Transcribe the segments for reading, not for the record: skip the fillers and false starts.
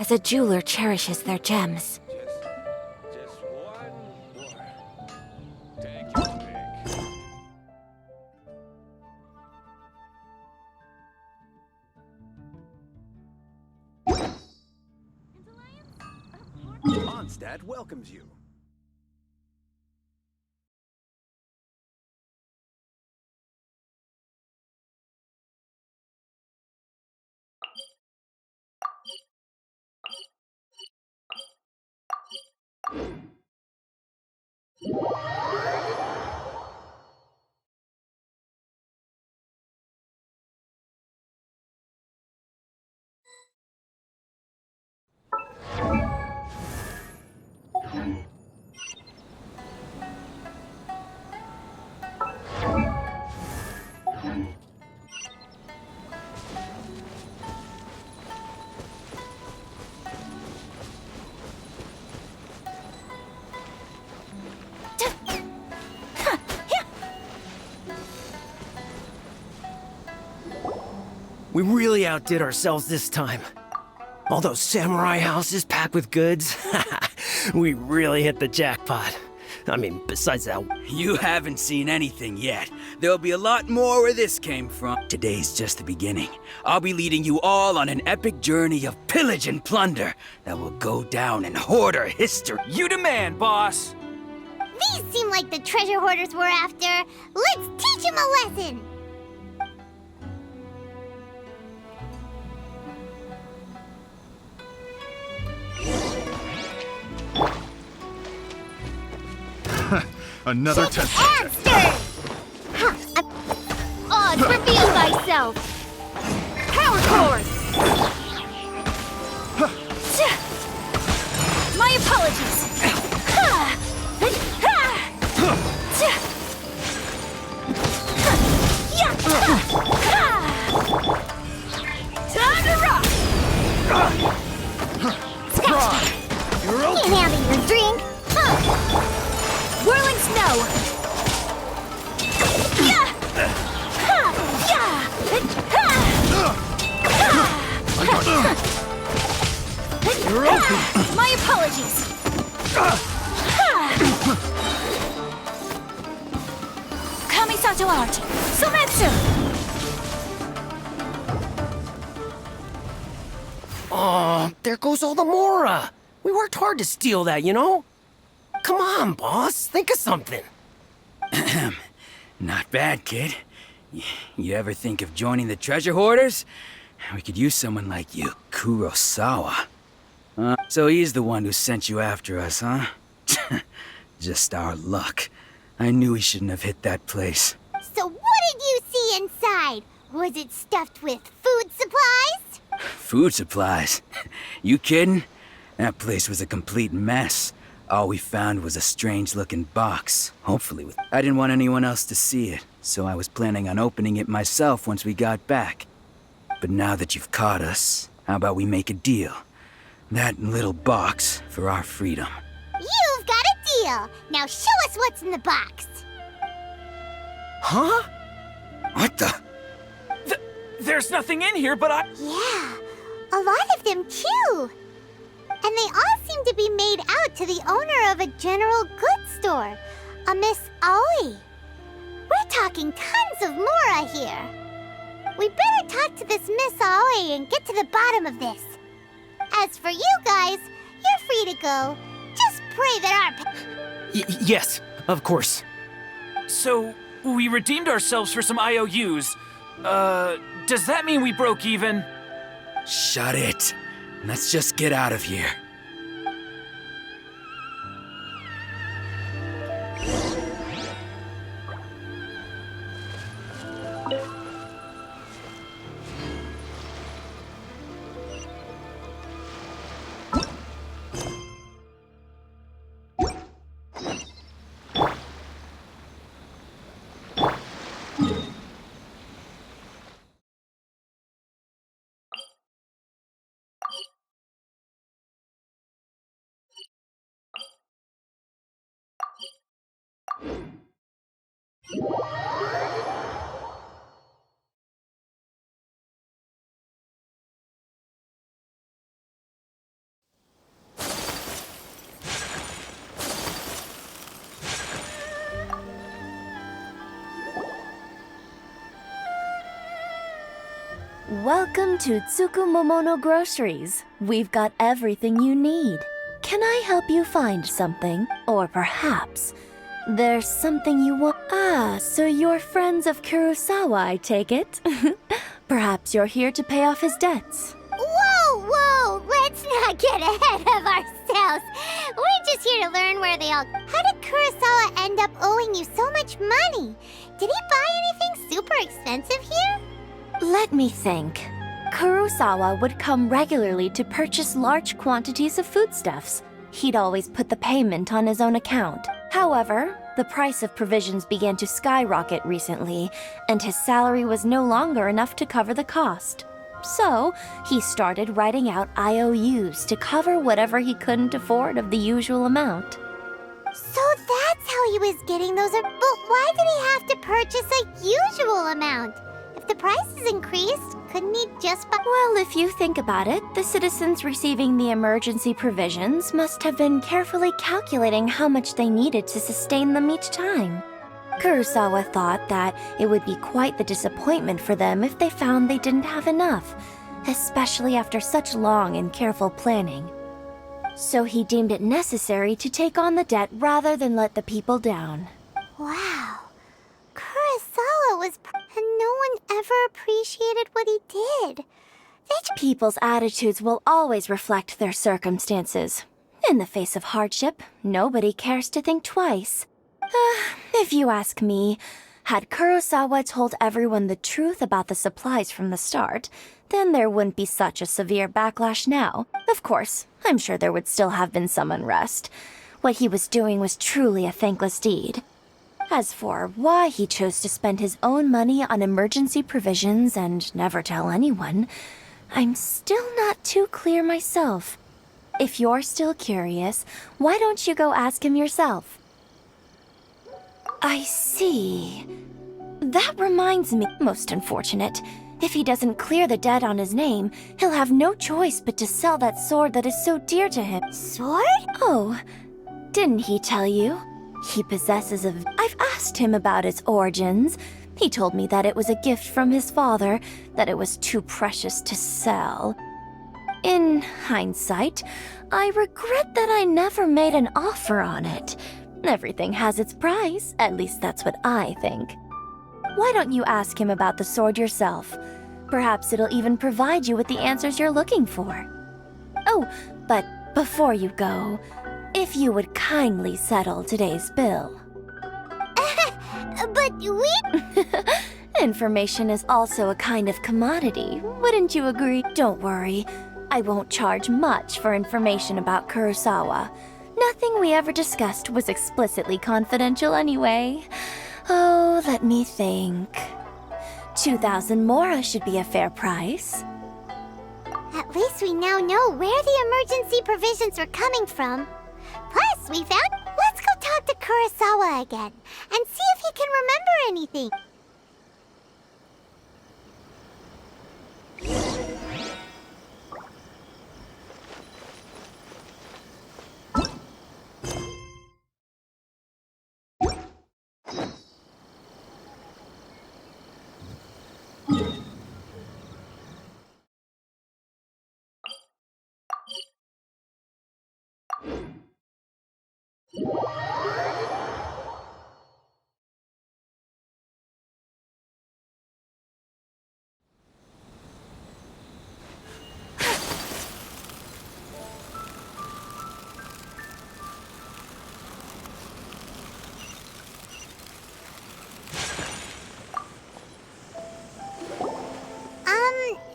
as a jeweler cherishes their gems. Just one more. Take your pick. Mondstadt welcomes you. We really outdid ourselves this time. All those samurai houses packed with goods. We really hit the jackpot. I mean, besides that... You haven't seen anything yet. There'll be a lot more where this came from. Today's just the beginning. I'll be leading you all on an epic journey of pillage and plunder that will go down in hoarder history. You demand, boss! These seem like the treasure hoarders we're after. Let's teach them a lesson! Another test. Monster! Odds, reveal thyself! Power cord! My apologies! Time to rock! Scotch! You're okay. Can't handle your drink! Whirling snow! Yeah! You're okay. My apologies! Kamisato art! Sometsu! Oh, there goes all the Mora. We worked hard to steal that, you know? Come on, boss. Think of something. Not bad, kid. You ever think of joining the Treasure Hoarders? We could use someone like you. Kurosawa. So he's the one who sent you after us, huh? Just our luck. I knew he shouldn't have hit that place. So what did you see inside? Was it stuffed with food supplies? Food supplies? You kidding? That place was a complete mess. All we found was a strange-looking box, hopefully with... I didn't want anyone else to see it, so I was planning on opening it myself once we got back. But now that you've caught us, how about we make a deal? That little box for our freedom. You've got a deal! Now show us what's in the box! Huh? What the? There's nothing in here, but I... Yeah, a lot of them too! And they all seem to be made out to the owner of a general goods store, a Miss Aoi. We're talking tons of Mora here. We better talk to this Miss Aoi and get to the bottom of this. As for you guys, you're free to go. Just pray that our... Yes, of course. So, we redeemed ourselves for some IOUs. Does that mean we broke even? Shut it. Let's just get out of here. Welcome to Tsukumomono Groceries. We've got everything you need. Can I help you find something? Or perhaps there's something you want? Ah, so you're friends of Kurosawa, I take it? Perhaps you're here to pay off his debts. Whoa! Let's not get ahead of ourselves. We're just here to learn where they all... How did Kurosawa end up owing you so much money? Did he buy anything super expensive here? Let me think. Kurosawa would come regularly to purchase large quantities of foodstuffs. He'd always put the payment on his own account. However, the price of provisions began to skyrocket recently, and his salary was no longer enough to cover the cost. So, he started writing out IOUs to cover whatever he couldn't afford of the usual amount. So that's how he was getting those... But why did he have to purchase a usual amount? If the prices increased, couldn't he just buy... Well, if you think about it, the citizens receiving the emergency provisions must have been carefully calculating how much they needed to sustain them each time. Kurosawa thought that it would be quite the disappointment for them if they found they didn't have enough, especially after such long and careful planning. So he deemed it necessary to take on the debt rather than let the people down. Wow. Kurosawa was... And no one ever appreciated what he did. People's attitudes will always reflect their circumstances. In the face of hardship, nobody cares to think twice. If you ask me, had Kurosawa told everyone the truth about the supplies from the start, then there wouldn't be such a severe backlash now. Of course, I'm sure there would still have been some unrest. What he was doing was truly a thankless deed. As for why he chose to spend his own money on emergency provisions and never tell anyone, I'm still not too clear myself. If you're still curious, why don't you go ask him yourself? I see. That reminds me, most unfortunate. If he doesn't clear the debt on his name, he'll have no choice but to sell that sword that is so dear to him. Sword? Oh, didn't he tell you? He possesses a... I've asked him about its origins. He told me that it was a gift from his father, that it was too precious to sell. In hindsight, I regret that I never made an offer on it. Everything has its price, at least that's what I think. Why don't you ask him about the sword yourself? Perhaps it'll even provide you with the answers you're looking for. Oh, but before you go, if you would kindly settle today's bill. But we... Information is also a kind of commodity, wouldn't you agree? Don't worry, I won't charge much for information about Kurosawa. Nothing we ever discussed was explicitly confidential anyway. Oh, let me think. 2,000 mora should be a fair price. At least we now know where the emergency provisions were coming from. Plus, we found... Let's go talk to Kurosawa again, and see if he can remember anything.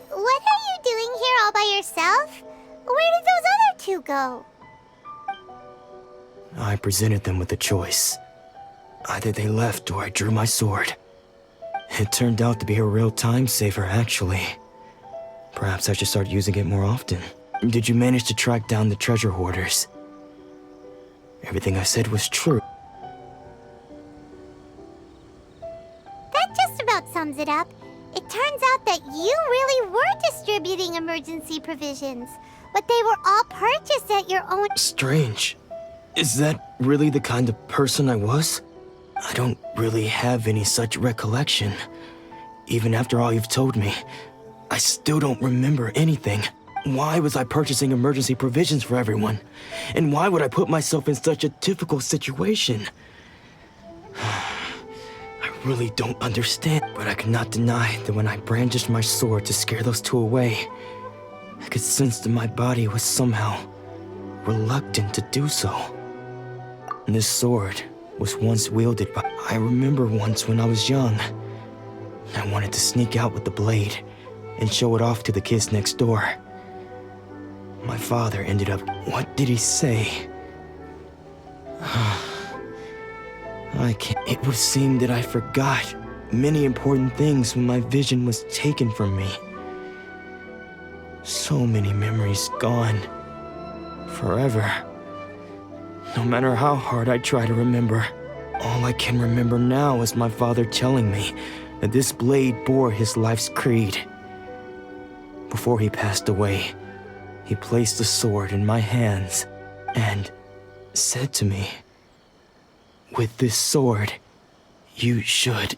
What are you doing here all by yourself? Where did those other two go? I presented them with a choice. Either they left or I drew my sword. It turned out to be a real time saver, actually. Perhaps I should start using it more often. Did you manage to track down the Treasure Hoarders? Everything I said was true. That just about sums it up. It turns out that you really were distributing emergency provisions, but they were all purchased at your own... Strange. Is that really the kind of person I was? I don't really have any such recollection. Even after all you've told me, I still don't remember anything. Why was I purchasing emergency provisions for everyone? And why would I put myself in such a difficult situation? I really don't understand, but I could not deny that when I brandished my sword to scare those two away, I could sense that my body was somehow reluctant to do so. This sword was once wielded by... I remember once when I was young, I wanted to sneak out with the blade and show it off to the kids next door. My father ended up... What did he say? I can't... It would seem that I forgot many important things when my vision was taken from me. So many memories gone. Forever. No matter how hard I try to remember, all I can remember now is my father telling me that this blade bore his life's creed. Before he passed away, he placed the sword in my hands and said to me, "With this sword, you should..."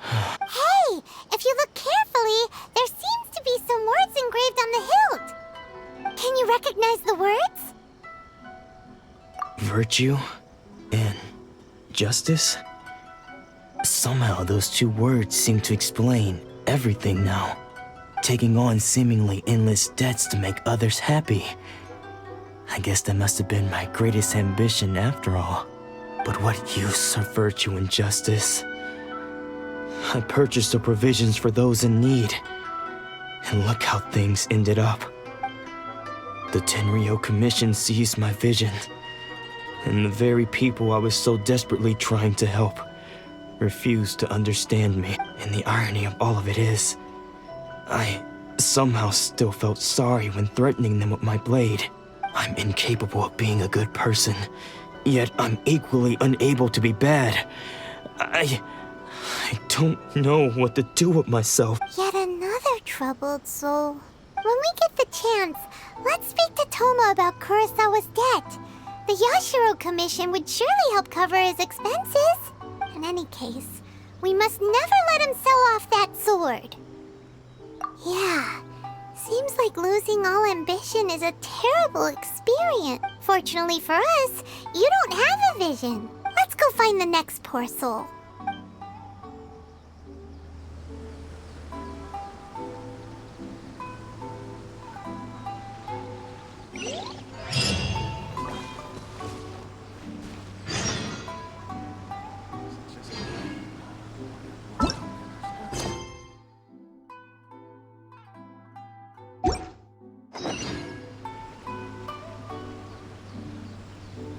Hey, if you look carefully, there seems to be some words engraved on the hilt. Can you recognize the words? Virtue and justice? Somehow those two words seem to explain everything now. Taking on seemingly endless debts to make others happy. I guess that must have been my greatest ambition after all. But what use are virtue and justice? I purchased the provisions for those in need. And look how things ended up. The Tenryo Commission seized my vision. And the very people I was so desperately trying to help refused to understand me. And the irony of all of it is, I somehow still felt sorry when threatening them with my blade. I'm incapable of being a good person, yet I'm equally unable to be bad. I don't know what to do with myself. Yet another troubled soul. When we get the chance, let's speak to Toma about Kurosawa's debt. The Yashiro Commission would surely help cover his expenses. In any case, we must never let him sell off that sword. Yeah, seems like losing all ambition is a terrible experience. Fortunately for us, you don't have a vision. Let's go find the next poor soul.